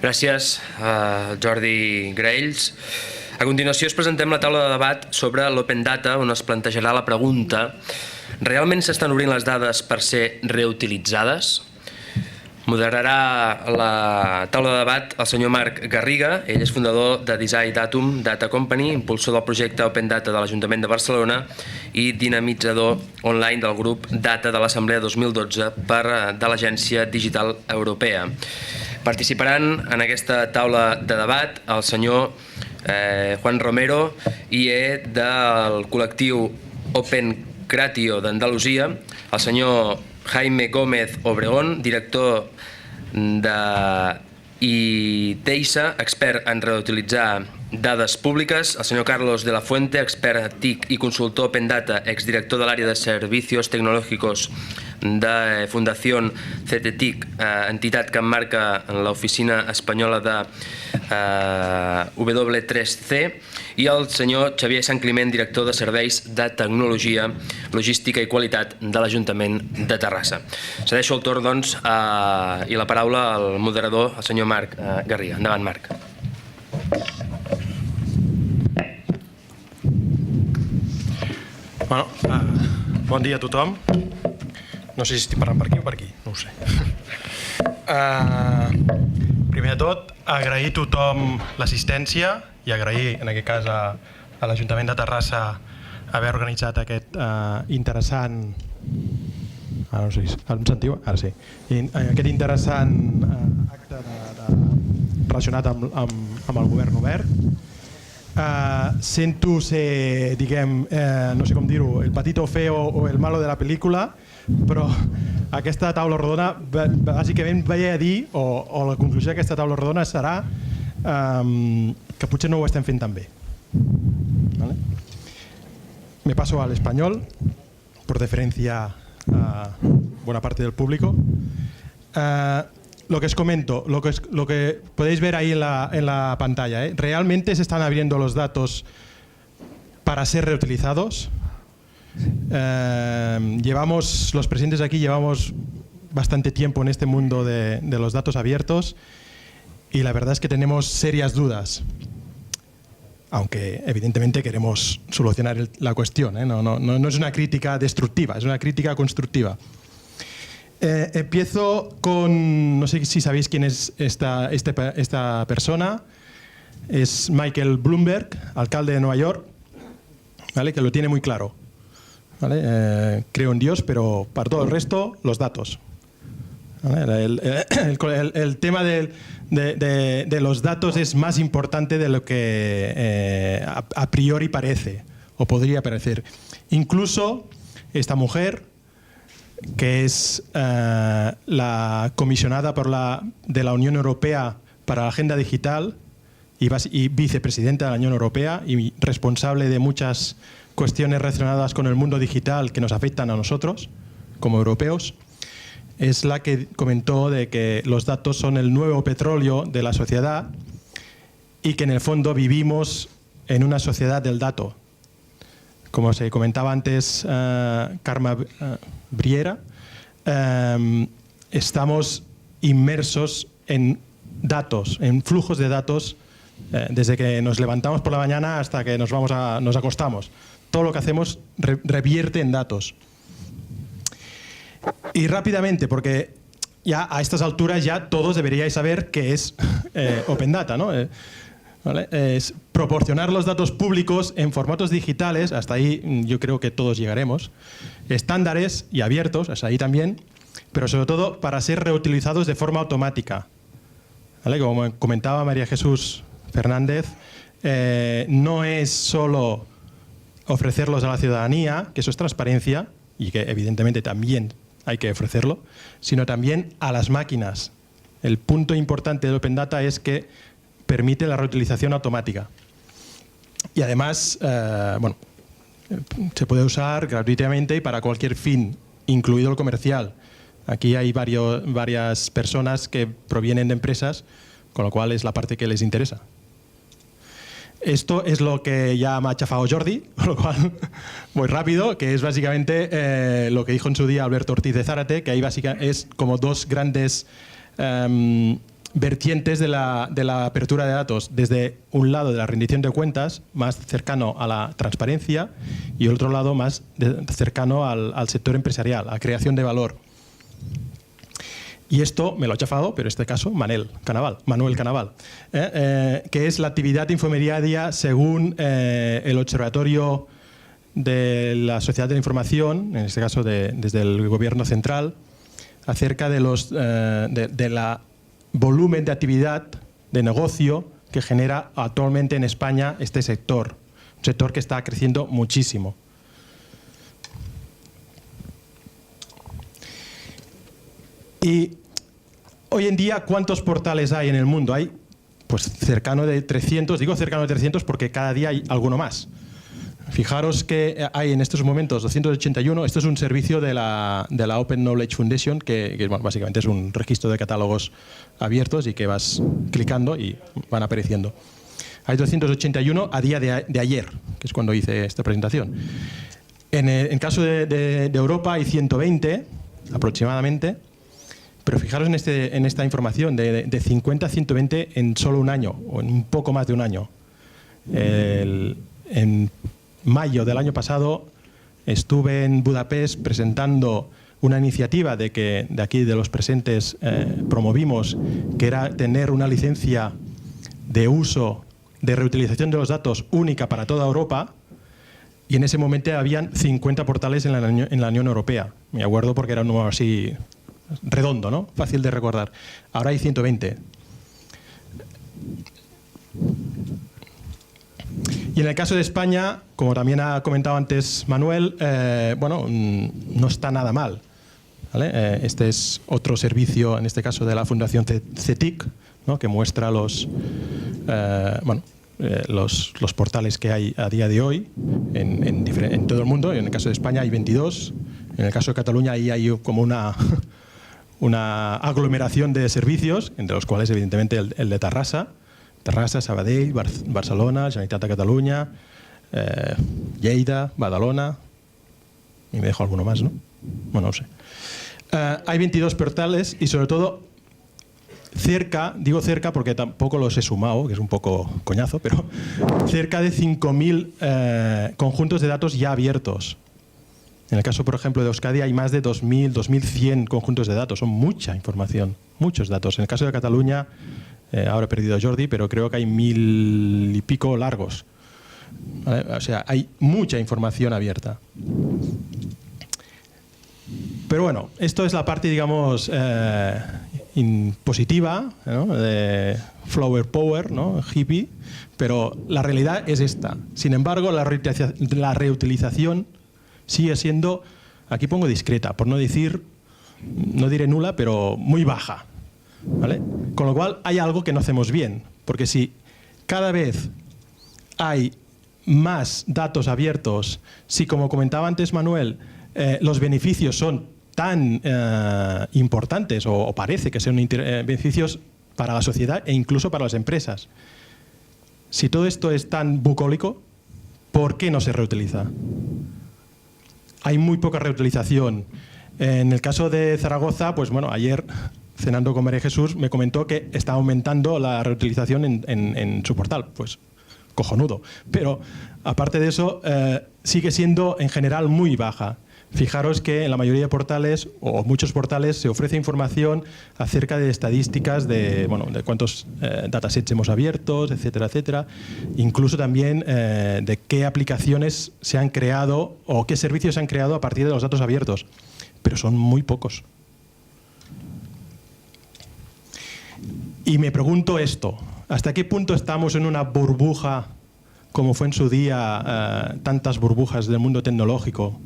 Gràcies, Jordi Graells. A continuació us presentem la taula de debat sobre l'Open Data, on es plantejarà la pregunta: realment s'estan obrint les dades per ser reutilitzades? Moderarà la taula de debat el senyor Marc Garriga. Ell és fundador de Design Datum Data Company, impulsor del projecte Open Data de l'Ajuntament de Barcelona i dinamitzador online del grup Data de l'Assemblea 2012 de l'Agència Digital Europea. Participaran en aquesta taula de debat el senyor Juan Romero, IE del col·lectiu Open Cratio d'Andalusia, el senyor Jaime Gómez Obregón, director de ITEISA, expert en reutilitzar dades públiques, el senyor Carlos de la Fuente, expert TIC i consultor Open Data, exdirector de l'àrea de Servicios Tecnológicos de Fundació CETETIC, entitat que emmarca l'oficina espanyola de W3C, i el senyor Xavier Sant Climent, director de Serveis de Tecnologia, Logística i Qualitat de l'Ajuntament de Terrassa. Cedeixo el torn, doncs, i la paraula al moderador, el senyor Marc Garriga. Endavant, Marc. Bon dia a tothom. No sé si estic parlant per aquí o per aquí, no ho sé. Primer de tot, agrair a tothom l'assistència i agrair, en aquest cas, a l'Ajuntament de Terrassa haver organitzat aquest interessant... Ara no sé, em sentiu? Ara sí. Aquest interessant acte relacionat amb el govern obert. Sento ser, diguem, no sé com dir-ho, el patito feo o el malo de la pel·lícula, però aquesta taula rodona, bàsicament vaig a dir, o la conclusió d'aquesta taula rodona serà que potser no ho estem fent tan bé. Me paso al español, por deferencia a buena parte del público. Lo que os comento, lo que podéis ver ahí en la pantalla, ¿realmente se están abriendo los datos para ser reutilizados? Los presentes aquí llevamos bastante tiempo en este mundo de los datos abiertos y la verdad es que tenemos serias dudas, aunque evidentemente queremos solucionar la cuestión, no es una crítica destructiva, es una crítica constructiva. Empiezo con, no sé si sabéis quién es esta persona, es Michael Bloomberg, alcalde de Nueva York, ¿vale? Que lo tiene muy claro, ¿vale? Creo en Dios, pero para todo el resto, los datos. ¿Vale? El tema de los datos es más importante de lo que a priori parece, o podría parecer. Incluso esta mujer, que es la comisionada de la Unión Europea para la Agenda Digital y vicepresidenta de la Unión Europea y responsable de muchas cuestiones relacionadas con el mundo digital que nos afectan a nosotros como europeos, es la que comentó de que los datos son el nuevo petróleo de la sociedad y que en el fondo vivimos en una sociedad del dato. Como se comentaba antes, Carme Briera, estamos inmersos en datos, en flujos de datos, desde que nos levantamos por la mañana hasta que nos acostamos. Todo lo que hacemos revierte en datos. Y rápidamente, porque ya a estas alturas ya todos deberíais saber qué es Open Data, ¿no? ¿Vale? Es proporcionar los datos públicos en formatos digitales, hasta ahí yo creo que todos llegaremos, estándares y abiertos, hasta ahí también, pero sobre todo para ser reutilizados de forma automática. ¿Vale? Como comentaba María Jesús Fernández, no es solo ofrecerlos a la ciudadanía, que eso es transparencia y que evidentemente también hay que ofrecerlo, sino también a las máquinas. El punto importante del Open Data es que permite la reutilización automática. Y además, se puede usar gratuitamente y para cualquier fin, incluido el comercial. Aquí hay varias personas que provienen de empresas, con lo cual es la parte que les interesa. Esto es lo que ya me ha chafado Jordi, con lo cual voy rápido, que es básicamente lo que dijo en su día Alberto Ortiz de Zárate, que ahí básicamente es como dos grandes vertientes de la apertura de datos, desde un lado de la rendición de cuentas, más cercano a la transparencia, y el otro lado más cercano al sector empresarial, a creación de valor. Y esto me lo ha chafado, pero en este caso Manuel Canaval, que es la actividad infomediaria según el Observatorio de la Sociedad de la Información, en este caso desde el Gobierno central, acerca de la volumen de actividad de negocio que genera actualmente en España este sector, un sector que está creciendo muchísimo. Y hoy en día, ¿cuántos portales hay en el mundo? Hay pues cercano de 300, digo cercano de 300 porque cada día hay alguno más. Fijaros que hay en estos momentos 281, esto es un servicio de la Open Knowledge Foundation, que bueno, básicamente es un registro de catálogos abiertos y que vas clicando y van apareciendo. Hay 281 a día de ayer, que es cuando hice esta presentación. En caso de Europa hay 120 aproximadamente, pero fijaros en esta información, de 50 a 120 en solo un año, o en un poco más de un año. En mayo del año pasado estuve en Budapest presentando una iniciativa de aquí de los presentes promovimos, que era tener una licencia de uso de reutilización de los datos única para toda Europa, y en ese momento habían 50 portales en la Unión Europea. Me acuerdo porque era un número así redondo, ¿no? Fácil de recordar. Ahora hay 120. Y en el caso de España, como también ha comentado antes Manuel, bueno, no está nada mal, ¿vale? Este es otro servicio, en este caso de la Fundación CETIC, ¿no? Que muestra los portales que hay a día de hoy en todo el mundo. En el caso de España hay 22, en el caso de Cataluña ahí hay como una aglomeración de servicios, entre los cuales evidentemente el de Terrassa, Sabadell, Barcelona, Generalitat de Catalunya, Lleida, Badalona, y me dejo alguno más, ¿no? Bueno, no sé. Hay 22 portales y sobre todo cerca, digo cerca porque tampoco los he sumado, que es un poco coñazo, pero cerca de 5.000 conjuntos de datos ya abiertos. En el caso, por ejemplo, de Euskadi hay más de 2.000, 2.100 conjuntos de datos. Son mucha información, muchos datos. En el caso de Cataluña, ahora he perdido a Jordi, pero creo que hay 1.000 y pico largos. ¿Vale? O sea, hay mucha información abierta. Pero bueno, esto es la parte, digamos, positiva, ¿no? De flower power, ¿no? Hippie, pero la realidad es esta. Sin embargo, la reutilización sigue siendo, aquí pongo discreta, por no decir, no diré nula, pero muy baja, ¿vale? Con lo cual hay algo que no hacemos bien, porque si cada vez hay más datos abiertos, si, como comentaba antes Manuel, los beneficios son tan importantes, o parece que son beneficios para la sociedad e incluso para las empresas, si todo esto es tan bucólico, ¿por qué no se reutiliza? Hay muy poca reutilización. En el caso de Zaragoza, pues bueno, ayer cenando con María Jesús me comentó que está aumentando la reutilización en su portal. Pues cojonudo. Pero aparte de eso, sigue siendo en general muy baja. Fijaros que en la mayoría de portales, o muchos portales, se ofrece información acerca de estadísticas de cuántos datasets hemos abiertos, etcétera, etcétera. Incluso también de qué aplicaciones se han creado o qué servicios se han creado a partir de los datos abiertos. Pero son muy pocos. Y me pregunto esto, ¿hasta qué punto estamos en una burbuja, como fue en su día tantas burbujas del mundo tecnológico?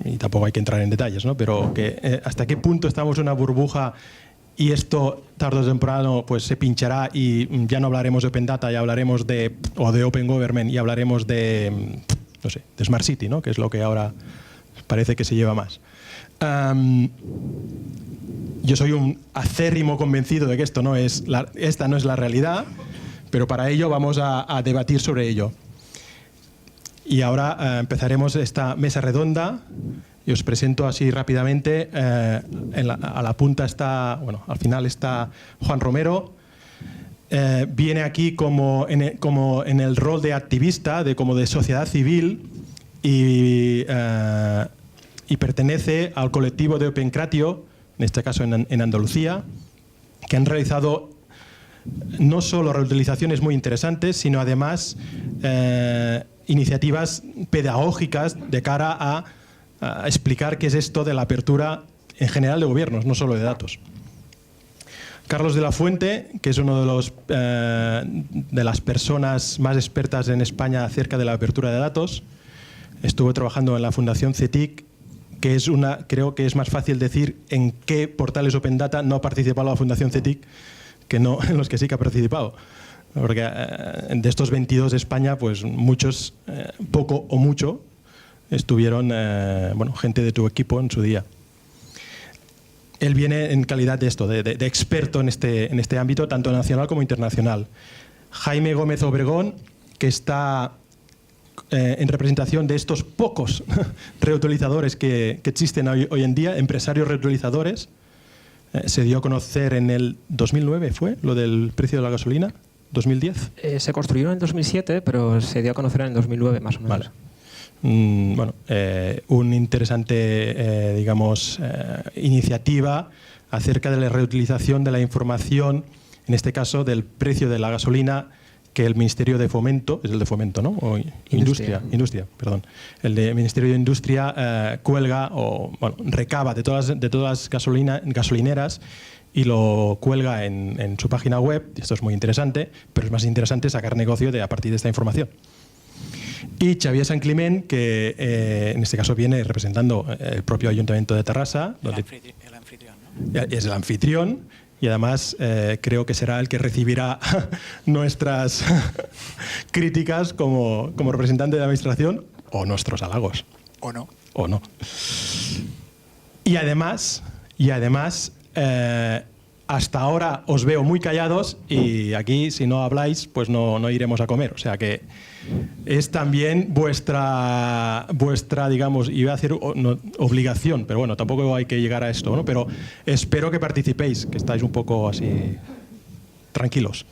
Y tampoco hay que entrar en detalles, ¿no? Pero que hasta qué punto estamos en una burbuja y esto tarde o temprano pues se pinchará y ya no hablaremos de Open Data, ya hablaremos de Open Government y hablaremos de, no sé, de Smart City, ¿no? Que es lo que ahora parece que se lleva más. Yo soy un acérrimo convencido de que esta no es la realidad, pero para ello vamos a debatir sobre ello. Y ahora empezaremos esta mesa redonda y os presento así rápidamente. A la punta está, bueno, al final está Juan Romero. Viene aquí como en el rol de activista, como de sociedad civil, y pertenece al colectivo de Opencratio, en este caso en Andalucía, que han realizado no solo reutilizaciones muy interesantes, sino además iniciativas pedagógicas de cara a explicar qué es esto de la apertura en general de gobiernos, no solo de datos. Carlos de la Fuente, que es uno de las personas más expertas en España acerca de la apertura de datos, estuvo trabajando en la Fundación CETIC, que es creo que es más fácil decir en qué portales Open Data no ha participado la Fundación CETIC que no en los que sí que ha participado. Porque de estos 22 de España, pues muchos, poco o mucho, estuvieron gente de tu equipo en su día. Él viene en calidad de esto, de experto en este ámbito, tanto nacional como internacional. Jaime Gómez Obregón, que está en representación de estos pocos reutilizadores que existen hoy en día, empresarios reutilizadores. Se dio a conocer en el 2009, ¿fue? Lo del precio de la gasolina, ¿2010? Se construyeron en 2007, pero se dio a conocer en el 2009 más o menos. Vale. Un interesante, iniciativa acerca de la reutilización de la información, en este caso del precio de la gasolina, que el Ministerio de Fomento, es el de Fomento, ¿no? O Industria, perdón. El de Ministerio de Industria cuelga recaba de todas las gasolineras y lo cuelga en su página web. Esto es muy interesante, pero es más interesante sacar negocio a partir de esta información. Y Xavier San Climent, que en este caso viene representando el propio Ayuntamiento de Terrassa. El anfitrión, ¿no? Es el anfitrión. Y además creo que será el que recibirá nuestras críticas como representante de la Administración, o nuestros halagos. O no. O no. Y además hasta ahora os veo muy callados y aquí, si no habláis, pues no iremos a comer. O sea que es también vuestra digamos, iba a decir obligación, pero bueno, tampoco hay que llegar a esto, ¿no? Pero espero que participéis, que estáis un poco así tranquilos.